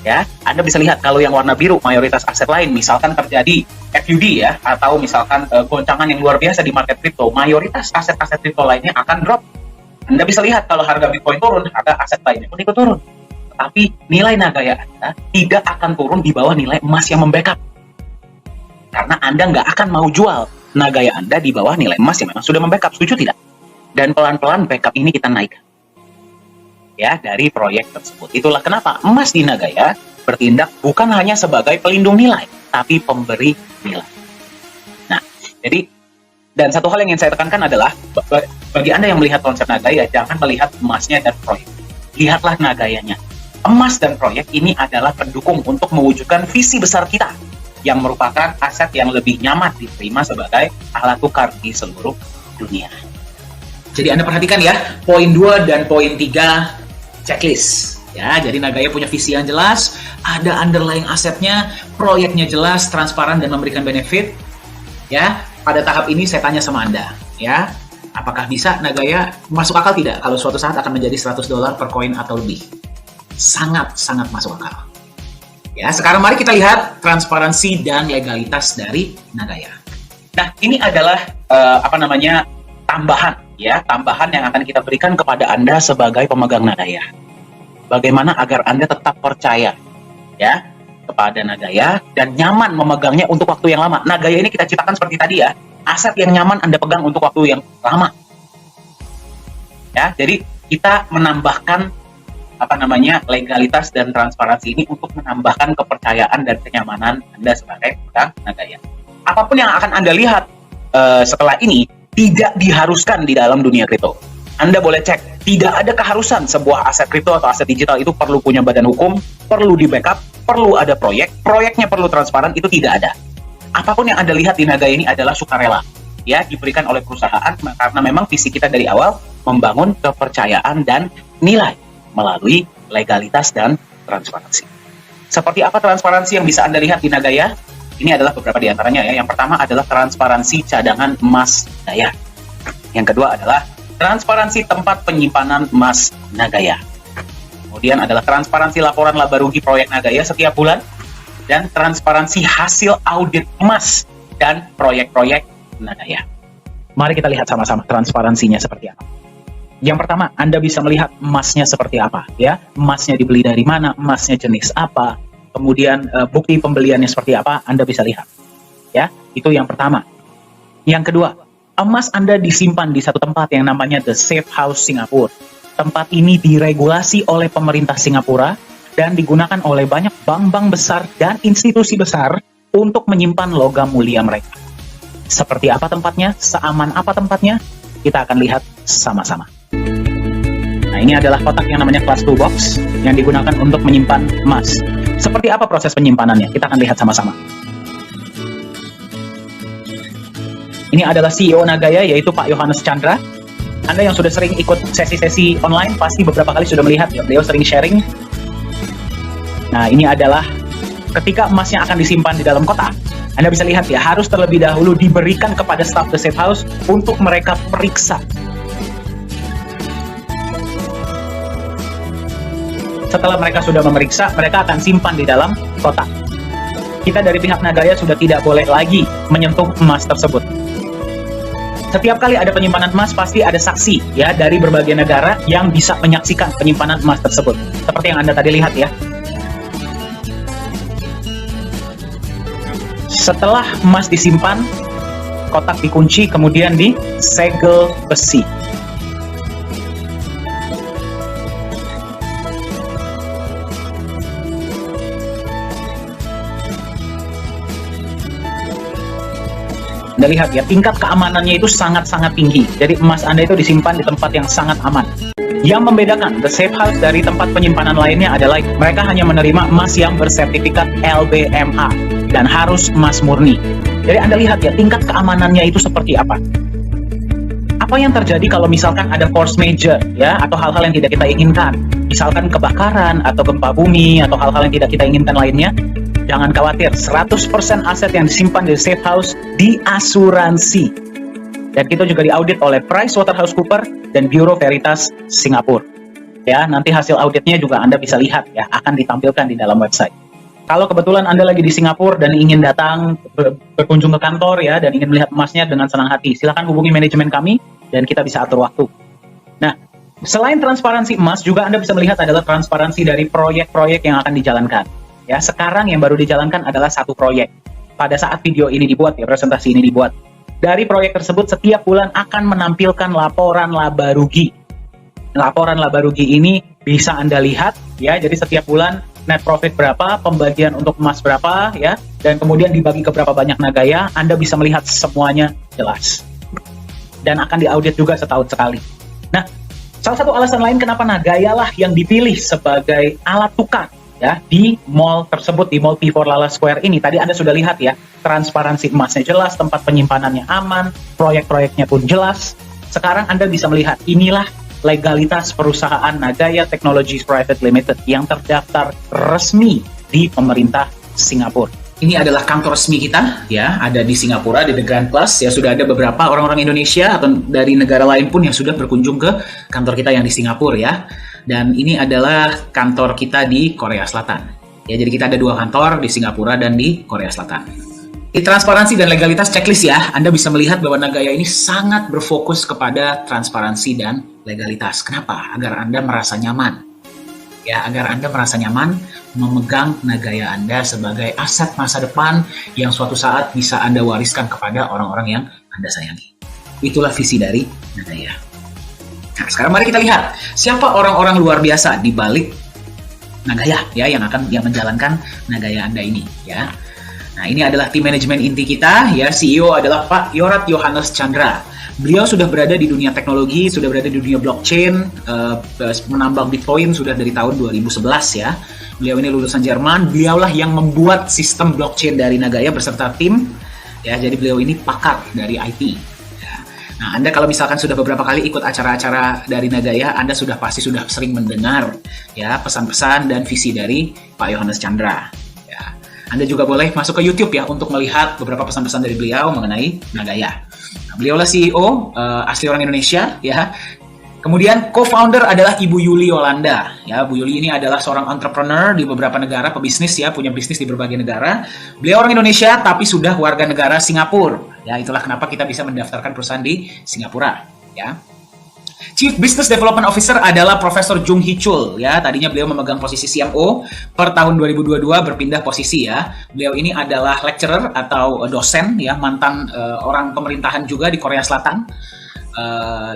Ya, Anda bisa lihat kalau yang warna biru mayoritas aset lain, misalkan terjadi FUD ya, atau misalkan goncangan yang luar biasa di market kripto, mayoritas aset-aset kripto lainnya akan drop. Anda bisa lihat kalau harga Bitcoin turun, harga aset lainnya pun ikut turun. Tetapi nilai Nagaya Anda tidak akan turun di bawah nilai emas yang membackup. Karena Anda nggak akan mau jual Nagaya Anda di bawah nilai emas yang memang sudah membackup. Setuju tidak? Dan pelan-pelan backup ini kita naikkan. Ya, dari proyek tersebut. Itulah kenapa emas di Nagaya bertindak bukan hanya sebagai pelindung nilai, tapi pemberi nilai. Nah, jadi dan satu hal yang ingin saya tekankan adalah bagi Anda yang melihat konsep Nagaya, jangan melihat emasnya dan proyek. Lihatlah Nagayanya. Emas dan proyek ini adalah pendukung untuk mewujudkan visi besar kita yang merupakan aset yang lebih nyaman diterima sebagai alat tukar di seluruh dunia. Jadi Anda perhatikan ya, poin 2 dan poin 3 checklist. Ya, jadi Nagaya punya visi yang jelas, ada underlying asetnya, proyeknya jelas, transparan dan memberikan benefit. Ya, pada tahap ini saya tanya sama Anda, ya, apakah bisa Nagaya masuk akal tidak kalau suatu saat akan menjadi $100 per koin atau lebih? Sangat-sangat masuk akal. Ya, sekarang mari kita lihat transparansi dan legalitas dari Nagaya. Nah, ini adalah tambahan yang akan kita berikan kepada Anda sebagai pemegang Nagaya. Bagaimana agar Anda tetap percaya ya kepada Nagaya dan nyaman memegangnya untuk waktu yang lama. Nagaya ini kita ciptakan seperti tadi ya, aset yang nyaman Anda pegang untuk waktu yang lama. Ya, jadi kita menambahkan legalitas dan transparansi ini untuk menambahkan kepercayaan dan kenyamanan Anda sebagai pemegang Nagaya. Apapun yang akan Anda lihat setelah ini tidak diharuskan di dalam dunia kripto. Anda boleh cek, tidak ada keharusan sebuah aset kripto atau aset digital itu perlu punya badan hukum, perlu di backup, perlu ada proyeknya perlu transparan, itu tidak ada. Apapun yang Anda lihat di Nagaya ini adalah sukarela, ya, diberikan oleh perusahaan karena memang visi kita dari awal membangun kepercayaan dan nilai melalui legalitas dan transparansi. Seperti apa transparansi yang bisa Anda lihat di Nagaya? Ini adalah beberapa di antaranya ya. Yang pertama adalah transparansi cadangan emas Nagaya. Yang kedua adalah transparansi tempat penyimpanan emas Nagaya. Kemudian adalah transparansi laporan laba rugi proyek Nagaya setiap bulan dan transparansi hasil audit emas dan proyek-proyek Nagaya. Mari kita lihat sama-sama transparansinya seperti apa. Yang pertama, Anda bisa melihat emasnya seperti apa, ya. Emasnya dibeli dari mana, emasnya jenis apa, kemudian bukti pembeliannya seperti apa, Anda bisa lihat. Ya, itu yang pertama. Yang kedua, emas Anda disimpan di satu tempat yang namanya The Safe House Singapura. Tempat ini diregulasi oleh pemerintah Singapura dan digunakan oleh banyak bank-bank besar dan institusi besar untuk menyimpan logam mulia mereka. Seperti apa tempatnya? Seaman apa tempatnya? Kita akan lihat sama-sama. Nah, ini adalah kotak yang namanya Class 2 Box yang digunakan untuk menyimpan emas. Seperti apa proses penyimpanannya? Kita akan lihat sama-sama. Ini adalah CEO Nagaya, yaitu Pak Yohanes Chandra. Anda yang sudah sering ikut sesi-sesi online pasti beberapa kali sudah melihat ya, beliau sering sharing. Nah, ini adalah ketika emasnya akan disimpan di dalam kotak. Anda bisa lihat ya, harus terlebih dahulu diberikan kepada staf The Safe House untuk mereka periksa. Setelah mereka sudah memeriksa, mereka akan simpan di dalam kotak. Kita dari pihak Nagaya sudah tidak boleh lagi menyentuh emas tersebut. Setiap kali ada penyimpanan emas, pasti ada saksi ya dari berbagai negara yang bisa menyaksikan penyimpanan emas tersebut. Seperti yang Anda tadi lihat ya. Setelah emas disimpan, kotak dikunci, kemudian disegel besi. Anda lihat ya, tingkat keamanannya itu sangat-sangat tinggi. Jadi emas Anda itu disimpan di tempat yang sangat aman. Yang membedakan The Safe House dari tempat penyimpanan lainnya adalah mereka hanya menerima emas yang bersertifikat LBMA dan harus emas murni. Jadi Anda lihat ya, tingkat keamanannya itu seperti apa. Apa yang terjadi kalau misalkan ada force major ya, atau hal-hal yang tidak kita inginkan, misalkan kebakaran atau gempa bumi atau hal-hal yang tidak kita inginkan lainnya? Jangan khawatir, 100% aset yang disimpan di Safe House diasuransi. Dan itu juga diaudit oleh PricewaterhouseCoopers dan Bureau Veritas Singapura. Ya, nanti hasil auditnya juga Anda bisa lihat ya, akan ditampilkan di dalam website. Kalau kebetulan Anda lagi di Singapura dan ingin datang berkunjung ke kantor ya, dan ingin melihat emasnya dengan senang hati, silakan hubungi manajemen kami dan kita bisa atur waktu. Nah, selain transparansi emas, juga Anda bisa melihat adalah transparansi dari proyek-proyek yang akan dijalankan. Ya, sekarang yang baru dijalankan adalah satu proyek. Pada saat video ini dibuat, ya, presentasi ini dibuat. Dari proyek tersebut setiap bulan akan menampilkan laporan laba rugi. Laporan laba rugi ini bisa Anda lihat, ya. Jadi setiap bulan net profit berapa, pembagian untuk emas berapa, ya, dan kemudian dibagi ke berapa banyak Nagaya. Anda bisa melihat semuanya jelas. Dan akan diaudit juga setahun sekali. Nah, salah satu alasan lain kenapa Nagaya lah yang dipilih sebagai alat tukar ya di mall tersebut, di Mall P4 Lala Square ini. Tadi Anda sudah lihat ya, transparansi emasnya jelas, tempat penyimpanannya aman, proyek-proyeknya pun jelas. Sekarang Anda bisa melihat, inilah legalitas perusahaan Nagaya Technologies Private Limited yang terdaftar resmi di pemerintah Singapura. Ini adalah kantor resmi kita, ya, ada di Singapura, di The Grand Plus. Ya, sudah ada beberapa orang-orang Indonesia atau dari negara lain pun yang sudah berkunjung ke kantor kita yang di Singapura, ya. Dan ini adalah kantor kita di Korea Selatan. Ya, jadi kita ada dua kantor di Singapura dan di Korea Selatan. Di transparansi dan legalitas checklist ya, Anda bisa melihat bahwa Nagaya ini sangat berfokus kepada transparansi dan legalitas. Kenapa? Agar Anda merasa nyaman. Ya, agar Anda merasa nyaman memegang Nagaya Anda sebagai aset masa depan yang suatu saat bisa Anda wariskan kepada orang-orang yang Anda sayangi. Itulah visi dari Nagaya. Nah, sekarang mari kita lihat siapa orang-orang luar biasa di balik Nagaya ya yang menjalankan Nagaya Anda ini ya. Nah, ini adalah tim manajemen inti kita ya. CEO adalah Pak Yohanes Chandra. Beliau sudah berada di dunia teknologi, sudah berada di dunia blockchain, menambang Bitcoin sudah dari tahun 2011 ya. Beliau ini lulusan Jerman. Beliaulah yang membuat sistem blockchain dari Nagaya beserta tim ya. Jadi beliau ini pakar dari IT. Nah, Anda kalau misalkan sudah beberapa kali ikut acara-acara dari Nagaya, Anda pasti sudah sering mendengar ya pesan-pesan dan visi dari Pak Yohanes Chandra. Ya. Anda juga boleh masuk ke YouTube ya untuk melihat beberapa pesan-pesan dari beliau mengenai Nagaya. Nah, beliaulah CEO asli orang Indonesia ya. Kemudian co-founder adalah Ibu Yuli Yolanda. Ya, Bu Yuli ini adalah seorang entrepreneur di beberapa negara, pebisnis ya, punya bisnis di berbagai negara. Beliau orang Indonesia tapi sudah warga negara Singapura. Ya, itulah kenapa kita bisa mendaftarkan perusahaan di Singapura, ya. Chief Business Development Officer adalah Profesor Jung Hee Chul ya. Tadinya beliau memegang posisi CMO, per tahun 2022 berpindah posisi ya. Beliau ini adalah lecturer atau dosen ya, mantan orang pemerintahan juga di Korea Selatan.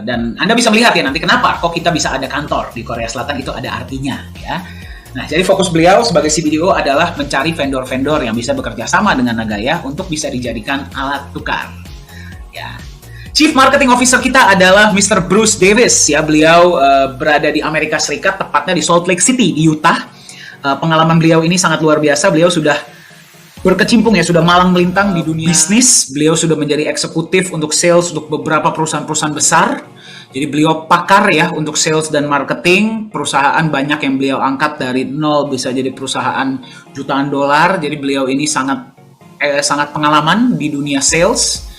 Dan Anda bisa melihat ya nanti kenapa kok kita bisa ada kantor di Korea Selatan, itu ada artinya ya. Nah, jadi fokus beliau sebagai CBDO adalah mencari vendor-vendor yang bisa bekerja sama dengan Nagaya untuk bisa dijadikan alat tukar. Ya. Chief Marketing Officer kita adalah Mr. Bruce Davis ya. Beliau berada di Amerika Serikat, tepatnya di Salt Lake City di Utah. Pengalaman beliau ini sangat luar biasa. Beliau sudah berkecimpung ya, sudah malang melintang di dunia bisnis. Beliau sudah menjadi eksekutif untuk sales untuk beberapa perusahaan-perusahaan besar. Jadi beliau pakar ya untuk sales dan marketing. Perusahaan banyak yang beliau angkat dari nol bisa jadi perusahaan jutaan dolar. Jadi beliau ini sangat pengalaman di dunia sales.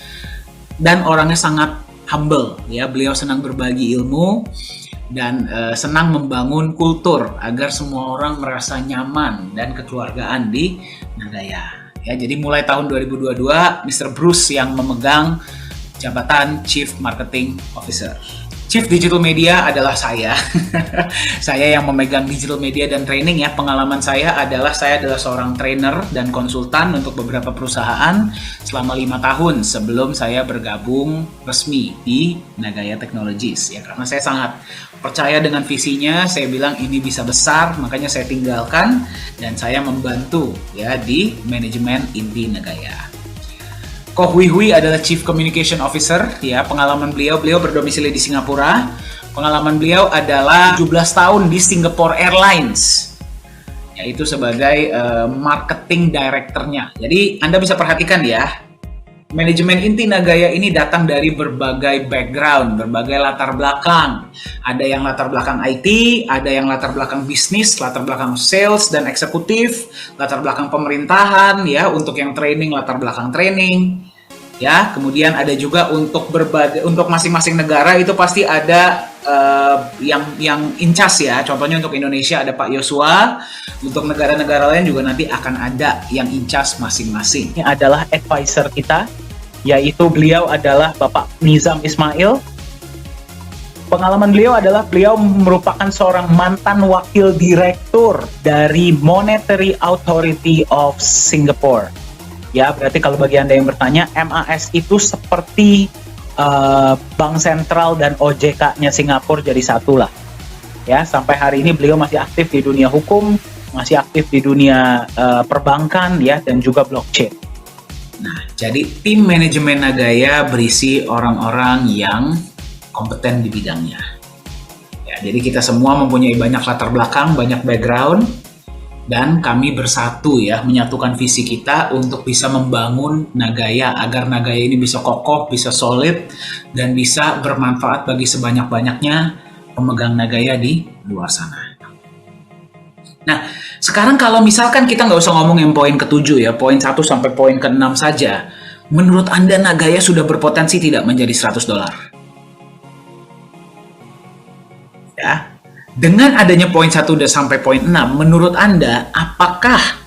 Dan orangnya sangat humble ya, beliau senang berbagi ilmu dan senang membangun kultur agar semua orang merasa nyaman dan kekeluargaan di Nagaya. Ya, jadi mulai tahun 2022 Mr. Bruce yang memegang jabatan Chief Marketing Officer. Chief Digital Media adalah saya. Saya yang memegang digital media dan training ya. Pengalaman saya adalah seorang trainer dan konsultan untuk beberapa perusahaan selama 5 tahun sebelum saya bergabung resmi di Nagaya Technologies ya. Karena saya sangat percaya dengan visinya, saya bilang ini bisa besar, makanya saya tinggalkan dan saya membantu ya di manajemen inti Nagaya. Koh Hui Hui adalah Chief Communication Officer ya. Pengalaman beliau berdomisili di Singapura. Pengalaman beliau adalah 17 tahun di Singapore Airlines, yaitu sebagai marketing director-nya. Jadi Anda bisa perhatikan ya, manajemen inti Nagaya ini datang dari berbagai background, berbagai latar belakang. Ada yang latar belakang IT, ada yang latar belakang bisnis, latar belakang sales dan eksekutif, latar belakang pemerintahan ya, untuk yang training latar belakang training. Ya, kemudian ada juga untuk masing-masing negara itu pasti ada yang incas ya. Contohnya untuk Indonesia ada Pak Yosua, untuk negara-negara lain juga nanti akan ada yang incas masing-masing. Ini adalah advisor kita, yaitu beliau adalah Bapak Nizam Ismail. Pengalaman beliau adalah beliau merupakan seorang mantan wakil direktur dari Monetary Authority of Singapore. Ya, berarti kalau bagi Anda yang bertanya, MAS itu seperti Bank Sentral dan OJK-nya Singapura jadi satu lah. Ya, sampai hari ini beliau masih aktif di dunia hukum, masih aktif di dunia perbankan ya, dan juga blockchain. Nah, jadi tim manajemen Nagaya berisi orang-orang yang kompeten di bidangnya. Ya, jadi kita semua mempunyai banyak latar belakang, banyak background, dan kami bersatu ya, menyatukan visi kita untuk bisa membangun Nagaya agar Nagaya ini bisa kokoh, bisa solid, dan bisa bermanfaat bagi sebanyak-banyaknya pemegang Nagaya di luar sana. Nah, sekarang kalau misalkan kita nggak usah ngomong yang poin ke-7 ya, poin 1 sampai poin ke-6 saja, menurut Anda Nagaya sudah berpotensi tidak menjadi $100? Ya. Dengan adanya poin 1 sampai poin 6, menurut Anda, apakah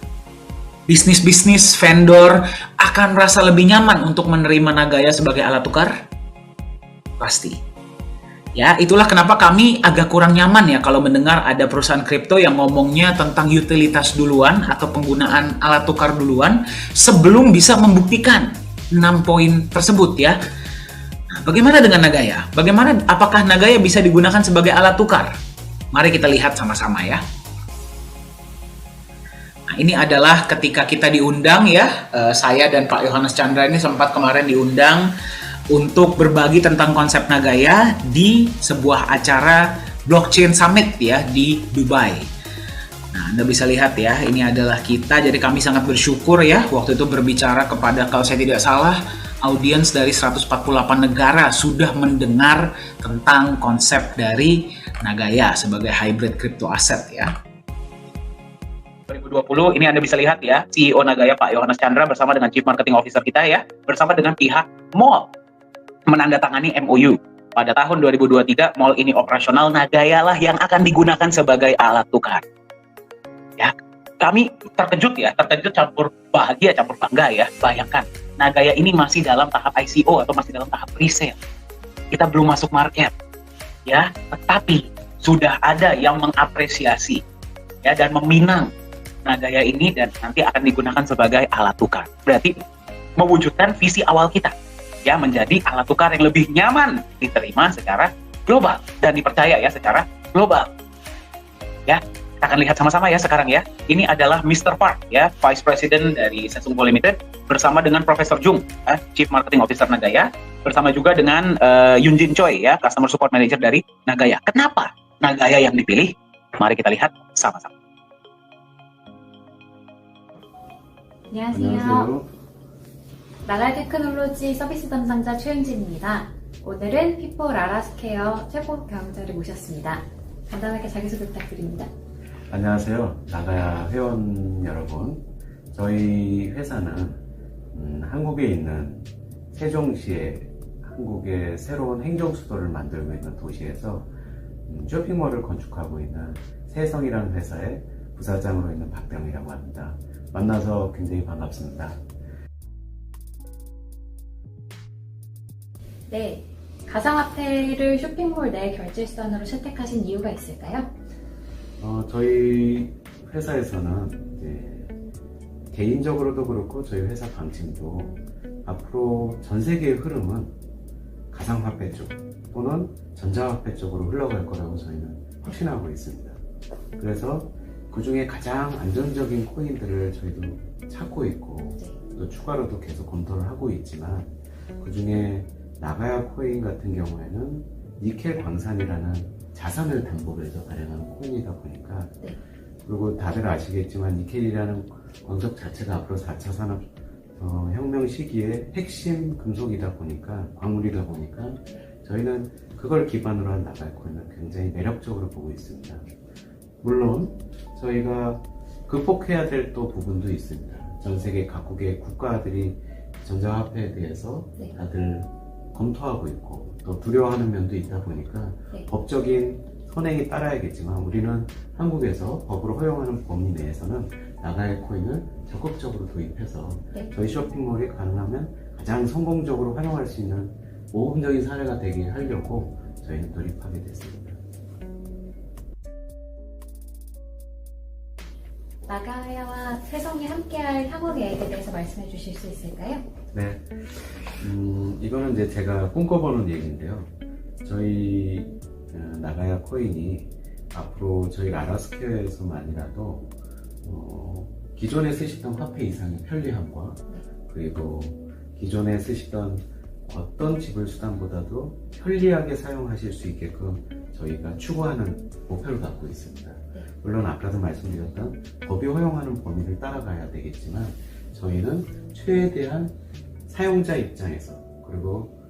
bisnis-bisnis vendor akan merasa lebih nyaman untuk menerima Nagaya sebagai alat tukar? Pasti. Ya, itulah kenapa kami agak kurang nyaman ya kalau mendengar ada perusahaan kripto yang ngomongnya tentang utilitas duluan atau penggunaan alat tukar duluan sebelum bisa membuktikan 6 poin tersebut ya. Nah, bagaimana dengan Nagaya? Apakah Nagaya bisa digunakan sebagai alat tukar? Mari kita lihat sama-sama ya. Nah, ini adalah ketika kita diundang ya, saya dan Pak Yohanes Chandra ini sempat kemarin diundang untuk berbagi tentang konsep Nagaya di sebuah acara Blockchain Summit ya di Dubai. Nah, Anda bisa lihat ya, ini adalah kita, jadi kami sangat bersyukur ya, waktu itu berbicara kepada, kalau saya tidak salah, audiens dari 148 negara sudah mendengar tentang konsep dari Nagaya sebagai hybrid crypto asset ya. 2020 ini Anda bisa lihat ya, CEO Nagaya Pak Yohanes Chandra bersama dengan Chief Marketing Officer kita ya, bersama dengan pihak mall menandatangani MOU. Pada tahun 2023 mall ini operasional, Nagaya lah yang akan digunakan sebagai alat tukar. Ya, kami terkejut campur bahagia, campur bangga ya. Bayangkan, Nagaya ini masih dalam tahap ICO atau masih dalam tahap pre-sale. Kita belum masuk market. ya, tetapi sudah ada yang mengapresiasi ya dan meminang Nagaya ini dan nanti akan digunakan sebagai alat tukar. Berarti mewujudkan visi awal kita ya menjadi alat tukar yang lebih nyaman diterima secara global dan dipercaya ya secara global. Ya, kita akan lihat sama-sama ya sekarang ya. Ini adalah Mr. Park ya, Vice President dari Samsung Co Limited bersama dengan Profesor Jung, Chief Marketing Officer Nagaya, bersama juga dengan Yoon Jin Choi ya, Customer Support Manager dari Nagaya. Kenapa Nagaya yang dipilih? Mari kita lihat sama-sama. 안녕하세요. 나가야 테크놀로지 서비스 담당자 최은지입니다. 오늘은 피포 라라스케어 최고 경영자를 모셨습니다. 간단하게 자기소개 부탁드립니다. 안녕하세요. 나가야 회원 여러분. 저희 회사는 한국에 있는 세종시에 한국의 새로운 행정수도를 만들고 있는 도시에서 쇼핑몰을 건축하고 있는 세성이라는 회사의 부사장으로 있는 박병이라고 합니다. 만나서 굉장히 반갑습니다. 네, 가상화폐를 쇼핑몰 내 결제수단으로 채택하신 이유가 있을까요? 저희 회사에서는 이제 개인적으로도 그렇고 저희 회사 방침도 앞으로 전 세계의 흐름은 가상화폐 쪽 또는 전자화폐 쪽으로 흘러갈 거라고 저희는 확신하고 있습니다. 그래서 그 중에 가장 안정적인 코인들을 저희도 찾고 있고 또 추가로도 계속 검토를 하고 있지만 그 중에 나가야 코인 같은 경우에는 니켈 광산이라는 자산을 담보로 해서 발행하는 코인이다 보니까 그리고 다들 아시겠지만 니켈이라는 광석 자체가 앞으로 4차 산업 혁명 시기에 핵심 금속이다 보니까 광물이다 보니까 저희는 그걸 기반으로 한 나가야 코인을 굉장히 매력적으로 보고 있습니다. 물론 저희가 극복해야 될 또 부분도 있습니다. 전 세계 각국의 국가들이 전자화폐에 대해서 다들 검토하고 있고 또 두려워하는 면도 있다 보니까 법적인 선행이 따라야겠지만 우리는 한국에서 법으로 허용하는 범위 내에서는 나가야 코인을 적극적으로 도입해서 저희 쇼핑몰이 가능하면 가장 성공적으로 활용할 수 있는 모범적인 사례가 되게 하려고 저희는 돌입하게 됐습니다. 나가야와 세성이 함께할 향후 계획에 대해서 말씀해 주실 수 있을까요? 네, 이거는 이제 제가 꿈꿔보는 얘기인데요. 저희 나가야 코인이 앞으로 저희 라라스퀘어에서만이라도 기존에 쓰시던 화폐 이상의 편리함과 그리고 기존에 쓰시던 어떤 지불 수단보다도 편리하게 사용하실 수 있게끔 저희가 추구하는 목표를 갖고 있습니다. 물론 아까도 말씀드렸던 법이 허용하는 범위를 따라가야 되겠지만 저희는 최대한 사용자 입장에서 그리고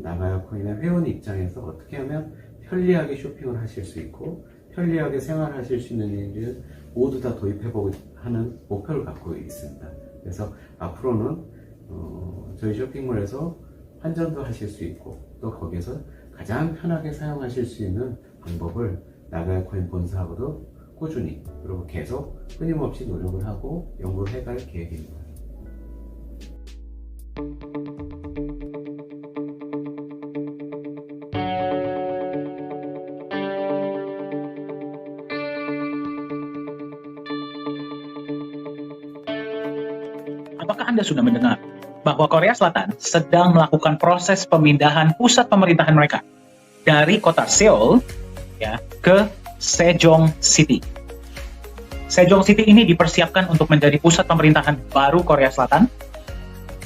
나가야 코인의 회원 입장에서 어떻게 하면 편리하게 쇼핑을 하실 수 있고 편리하게 생활하실 수 있는 일을 모두 다 도입해보고 하는 목표를 갖고 있습니다. 그래서 앞으로는 저희 쇼핑몰에서 환전도 하실 수 있고 또 거기서 가장 편하게 사용하실 수 있는 방법을 나가야 코인 본사하고도 꾸준히 그리고 계속 끊임없이 노력을 하고 연구를 해갈 계획입니다. Apakah Anda sudah mendengar bahwa Korea Selatan sedang melakukan proses pemindahan pusat pemerintahan mereka dari kota Seoul ya ke Sejong City. Sejong City ini dipersiapkan untuk menjadi pusat pemerintahan baru Korea Selatan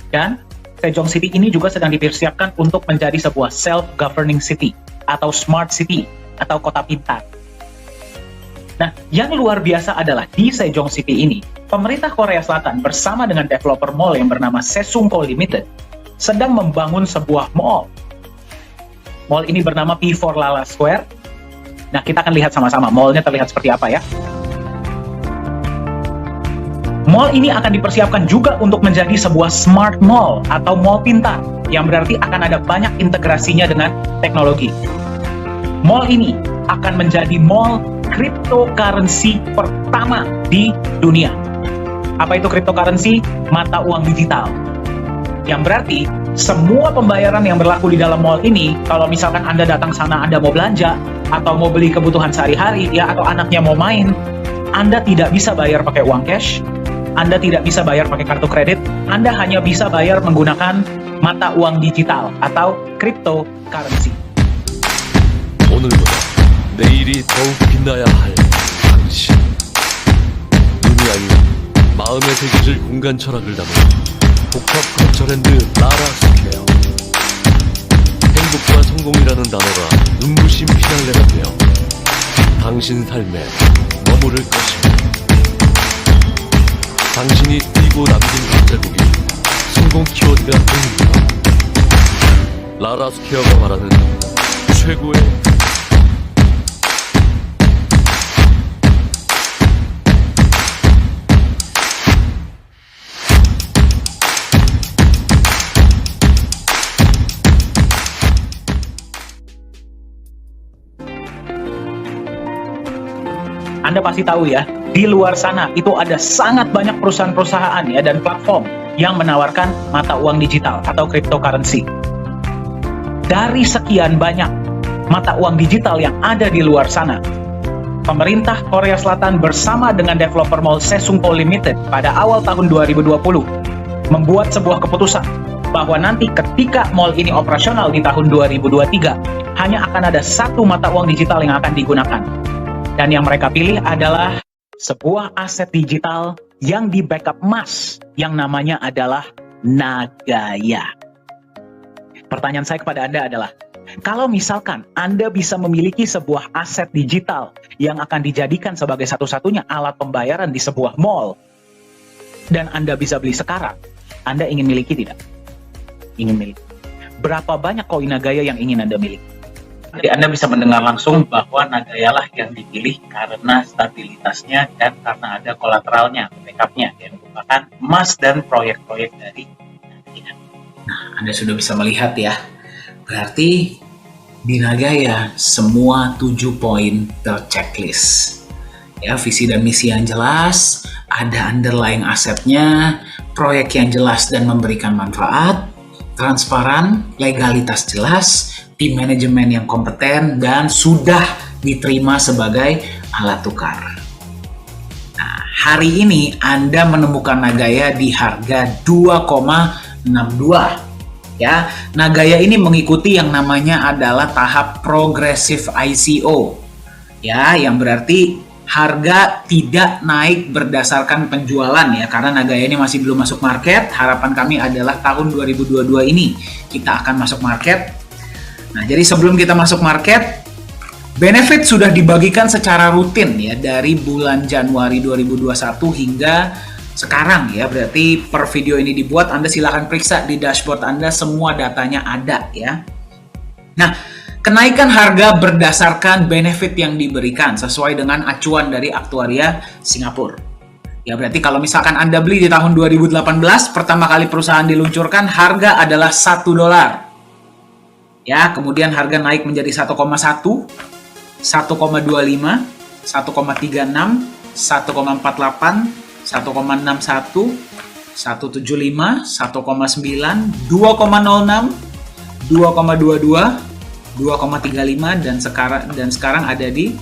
dan Sejong City ini juga sedang dipersiapkan untuk menjadi sebuah self-governing city atau smart city atau kota pintar. Nah, yang luar biasa adalah di Sejong City ini, pemerintah Korea Selatan bersama dengan developer mall yang bernama Samsung Co Limited sedang membangun sebuah mall. Mall ini bernama P4 Lala Square. Nah, kita akan lihat sama-sama mallnya terlihat seperti apa ya. Mall ini akan dipersiapkan juga untuk menjadi sebuah smart mall atau mall pintar yang berarti akan ada banyak integrasinya dengan teknologi. Mall ini akan menjadi mall cryptocurrency pertama di dunia. Apa itu cryptocurrency? Mata uang digital. Yang berarti semua pembayaran yang berlaku di dalam mall ini, kalau misalkan Anda datang sana, Anda mau belanja, atau mau beli kebutuhan sehari-hari, ya, atau anaknya mau main, Anda tidak bisa bayar pakai uang cash, Anda tidak bisa bayar pakai kartu kredit, Anda hanya bisa bayar menggunakan mata uang digital atau cryptocurrency. 오늘보다 내일이 더욱 빛나야 할 당신. 눈이 아닌 마음에 새겨질 공간 철학을 담은 복합 컬처랜드 라라 스퀘어. 행복과 성공이라는 단어가 눈부신 피날레가 되어 당신 삶에 머무를 것입니다. 당신이 뛰고 남긴 발자국이 성공 키워드가 됩니다. 라라 스퀘어가 말하는 최고의 Anda pasti tahu ya, di luar sana itu ada sangat banyak perusahaan-perusahaan ya dan platform yang menawarkan mata uang digital atau cryptocurrency. Dari sekian banyak mata uang digital yang ada di luar sana, pemerintah Korea Selatan bersama dengan developer mall Sesungpo Limited pada awal tahun 2020 membuat sebuah keputusan bahwa nanti ketika mall ini operasional di tahun 2023, hanya akan ada satu mata uang digital yang akan digunakan. Dan yang mereka pilih adalah sebuah aset digital yang di backup emas yang namanya adalah Nagaya. Pertanyaan saya kepada Anda adalah, kalau misalkan Anda bisa memiliki sebuah aset digital yang akan dijadikan sebagai satu-satunya alat pembayaran di sebuah mall, dan Anda bisa beli sekarang, Anda ingin miliki tidak? Ingin miliki. Berapa banyak koin Nagaya yang ingin Anda miliki? Jadi Anda bisa mendengar langsung bahwa Nagaya lah yang dipilih karena stabilitasnya dan karena ada kolateralnya, backupnya, yang merupakan emas dan proyek-proyek dari Nagaya. Nah, Anda sudah bisa melihat ya, berarti di Nagaya semua 7 poin terchecklist. Ya, visi dan misi yang jelas, ada underlying asetnya, proyek yang jelas dan memberikan manfaat, transparan, legalitas jelas, tim manajemen yang kompeten, dan sudah diterima sebagai alat tukar. Nah, hari ini Anda menemukan Nagaya di harga 2,62. Ya, Nagaya ini mengikuti yang namanya adalah tahap progressive ICO. Ya, yang berarti harga tidak naik berdasarkan penjualan ya, karena Nagaya ini masih belum masuk market. Harapan kami adalah tahun 2022 ini kita akan masuk market. Nah, jadi sebelum kita masuk market, benefit sudah dibagikan secara rutin ya dari bulan Januari 2021 hingga sekarang ya. Berarti per video ini dibuat, Anda silahkan periksa di dashboard Anda, semua datanya ada ya. Nah, kenaikan harga berdasarkan benefit yang diberikan sesuai dengan acuan dari aktuaria Singapura. Ya, berarti kalau misalkan Anda beli di tahun 2018, pertama kali perusahaan diluncurkan, harga adalah $1. Ya, kemudian harga naik menjadi 1,1, 1,25, 1,36, 1,48, 1,61, 1,75, 1,9, 2,06, 2,22, 2,35 dan sekarang ada di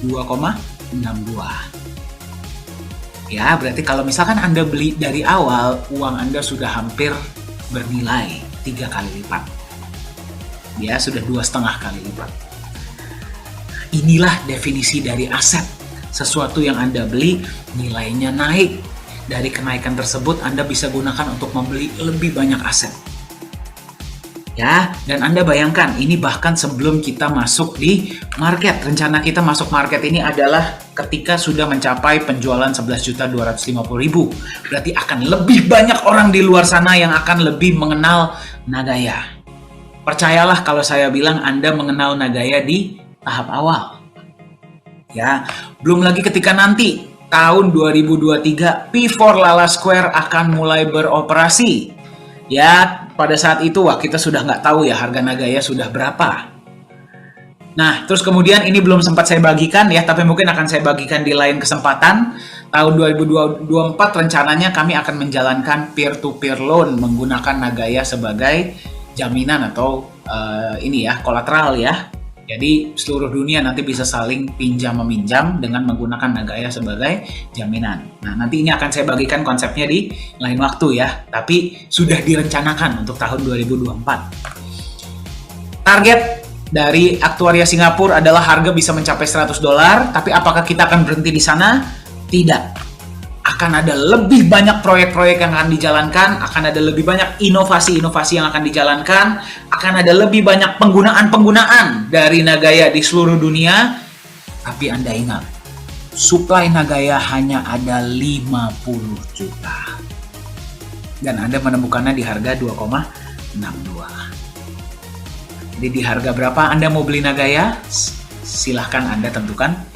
2,62. Ya, berarti kalau misalkan Anda beli dari awal, uang Anda sudah hampir bernilai 3 kali lipat. Ya, sudah 2,5 kali lipat. Inilah definisi dari aset. Sesuatu yang Anda beli, nilainya naik. Dari kenaikan tersebut, Anda bisa gunakan untuk membeli lebih banyak aset. Ya, dan Anda bayangkan, ini bahkan sebelum kita masuk di market. Rencana kita masuk market ini adalah ketika sudah mencapai penjualan 11.250.000. Berarti akan lebih banyak orang di luar sana yang akan lebih mengenal Nagaya. Percayalah kalau saya bilang Anda mengenal Nagaya di tahap awal. Ya, belum lagi ketika nanti tahun 2023 P4 Lala Square akan mulai beroperasi. Ya, pada saat itu wah kita sudah nggak tahu ya harga Nagaya sudah berapa. Nah, terus kemudian ini belum sempat saya bagikan ya, tapi mungkin akan saya bagikan di lain kesempatan. tahun 2024 rencananya kami akan menjalankan peer-to-peer loan menggunakan Nagaya sebagai jaminan atau kolateral ya. Jadi seluruh dunia nanti bisa saling pinjam meminjam dengan menggunakan Nagaya sebagai jaminan. Nah, nanti ini akan saya bagikan konsepnya di lain waktu ya. Tapi sudah direncanakan untuk tahun 2024. Target dari aktuaria Singapura adalah harga bisa mencapai $100, tapi apakah kita akan berhenti di sana? Tidak. Akan ada lebih banyak proyek-proyek yang akan dijalankan, akan ada lebih banyak inovasi-inovasi yang akan dijalankan, akan ada lebih banyak penggunaan-penggunaan dari Nagaya di seluruh dunia. Tapi Anda ingat, supply Nagaya hanya ada 50 juta. Dan Anda menemukannya di harga 2,62. Jadi di harga berapa Anda mau beli Nagaya? Silahkan Anda tentukan